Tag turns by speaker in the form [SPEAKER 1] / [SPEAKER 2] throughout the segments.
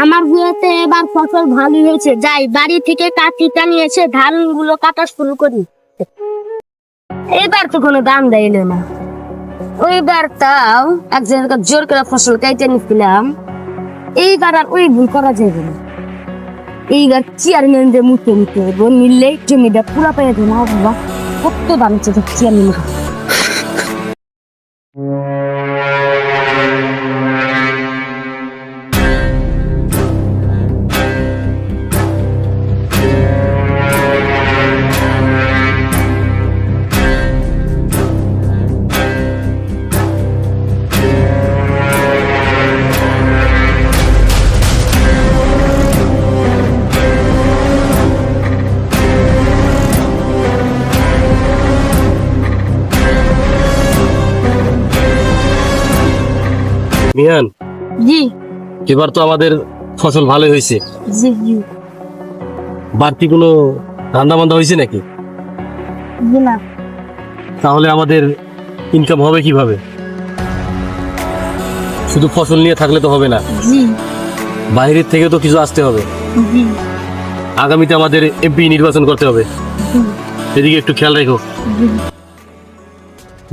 [SPEAKER 1] আমার বিয়েতে এবার ফসল ভালো হয়েছে, যাই বাড়ি থেকে কাঠিটা নিয়ে এসে ধানগুলো কাটা শুরু করি। এবার তো কোনো দাম দেয়নি না, ওইবার তাও একজনের জোর করে ফসল কেটে নিচ্ছিলাম। এইবার আর ওই ভুল করা যাবে না, এইবার চেয়ারম্যানদের মুখে নিতে হবে, নিলে জমিটা পুরা পেয়ে দেবো। বাবা কত দাম হচ্ছে চেয়ারম্যান।
[SPEAKER 2] মিয়ান,
[SPEAKER 1] জি
[SPEAKER 2] এবার তো আমাদের ফসল ভালো হয়েছে।
[SPEAKER 1] জি জি
[SPEAKER 2] বাড়তি কোনো রান্না বান্না হয়েছে নাকি?
[SPEAKER 1] জি না।
[SPEAKER 2] তাহলে আমাদের ইনকাম হবে কিভাবে? শুধু ফসল নিয়ে থাকলে তো হবে না,
[SPEAKER 1] জি
[SPEAKER 2] বাইরের থেকে তো কিছু আসতে হবে।
[SPEAKER 1] জি
[SPEAKER 2] আগামীতে আমাদের এমপি নির্বাচন করতে হবে, এদিকে একটু খেয়াল রেখো।
[SPEAKER 1] জি।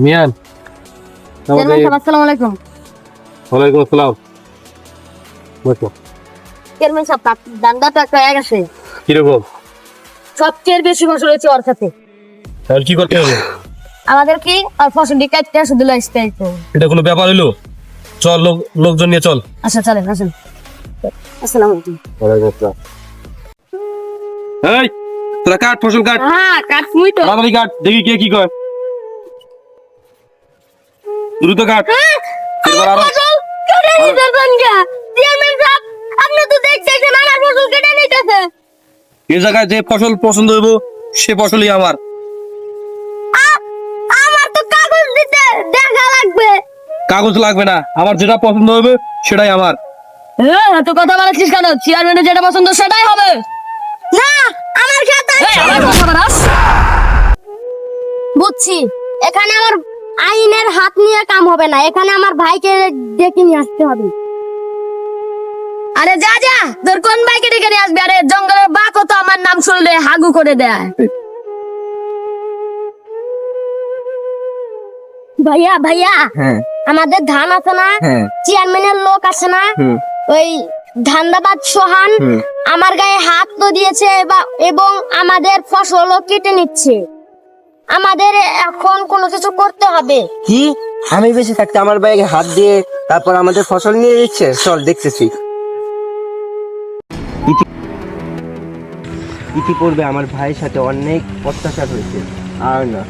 [SPEAKER 2] মিয়ান,
[SPEAKER 1] চেয়ারম্যান সাহেব আসসালামু আলাইকুম।
[SPEAKER 2] ওয়ালাইকুম আসসালাম। বসো।
[SPEAKER 1] চেয়ারম্যান সাহেব দান্দাটা হয়ে গেছে,
[SPEAKER 2] কিরকম?
[SPEAKER 1] সবচেয়ে বেশি ফসল হয়েছে ওর সাথে।
[SPEAKER 2] তাহলে কি করতে হবে? আমাদের
[SPEAKER 1] কি আর ফসলটি কাটতে শুধু লাইতে তো।
[SPEAKER 2] এটা কোনো ব্যাপার হইলো? চল, লোকজন নিয়ে চল।
[SPEAKER 1] আচ্ছা চলেন আসেন। আসসালামু আলাইকুম।
[SPEAKER 2] ওয়ালাইকুম আসসালাম। এই তোরা কাট, ফসল কাট।
[SPEAKER 1] হ্যাঁ কাটমুই তো।
[SPEAKER 2] তাড়াতাড়ি কাট, দেখি কে কি কয়। দ্রুত কাট। এবার আরো
[SPEAKER 1] ফসল কেটে নিতেছেন কে? চেয়ারম্যান সাহেব আপনি তো দেখতেছেন আমার ফসল কেটে নিতেছে।
[SPEAKER 2] এই জায়গায় যে ফসল পছন্দ হইব সে ফসলই আমার।
[SPEAKER 1] আমার তো কাগজ দিতে দেখা লাগবে।
[SPEAKER 2] কাগজ লাগবে না, আমার যেটা পছন্দ হবে সেটাই আমার।
[SPEAKER 1] হ্যাঁ তো কথা বলছিস কেন? চেয়ারম্যানের যেটা পছন্দ সেটাই হবে না। আমার সাথে বুঝছি, এখানে আমার আইনের হাত নিয়ে কাম হবে না, এখানে আমার ভাইকে ডেকে নিয়ে আসতে হবে। আরে যা যা, তোর কোন ভাইকে ডেকে নিয়ে আসবি? আরে জঙ্গলের বাঘ তো আমার নাম শুনলে হাগু করে দেয়। ভাইয়া ভাইয়া,
[SPEAKER 3] হ্যাঁ
[SPEAKER 1] আমাদের ধান আছে না,
[SPEAKER 3] হ্যাঁ
[SPEAKER 1] চেয়ারম্যানের লোক আছে না, ওই ধান্দাবাদ সোহান আমার গায়ে হাত তো দিয়েছে এবং আমাদের ফসলও কেটে নিচ্ছে। আমাদের এখন কোনো কিছু করতে হবে।
[SPEAKER 3] কি? আমি বেঁচে থাকতে আমার বাইকে হাত দিয়ে তারপর আমাদের ফসল নিয়ে দিচ্ছে? চল দেখতেছি। ইতিপূর্বে আমার ভাইয়ের সাথে অনেক অত্যাচার হয়েছে, আর না।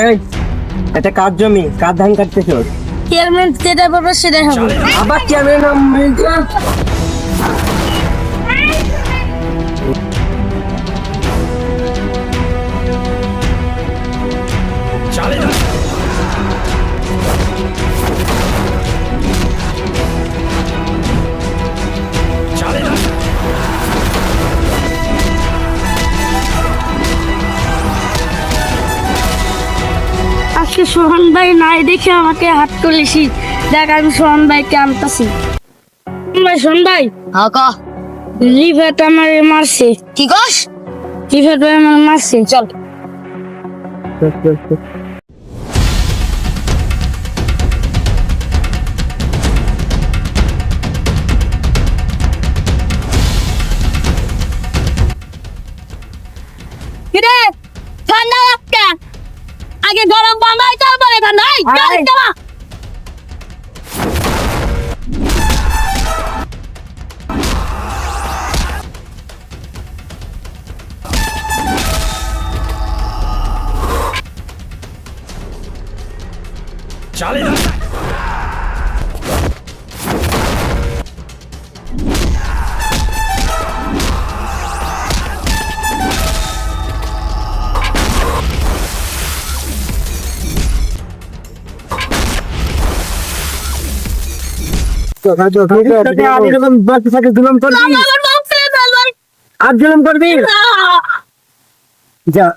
[SPEAKER 3] এই, এটা কার জমি? কার ধান কাটতেছ?
[SPEAKER 1] চেয়ারম্যান যেটা বলবে সেটাই হবে।
[SPEAKER 3] আবার চেয়ারম্যান নাম
[SPEAKER 1] আজকে সোহান ভাই নাই দেখে আমাকে হাত তুলেছি। দেখ আমি সোহান ভাইকে আনতেছি। সোহান ভাই রিফাত আমার মারছে। কি কস? রিফাত ভাই আমার মারছে। চল কিরে ঠান্ডা লাগছে, আগে গরম বানাই তারপরে ঠান্ডা।
[SPEAKER 3] আর জুলুম করবি যা।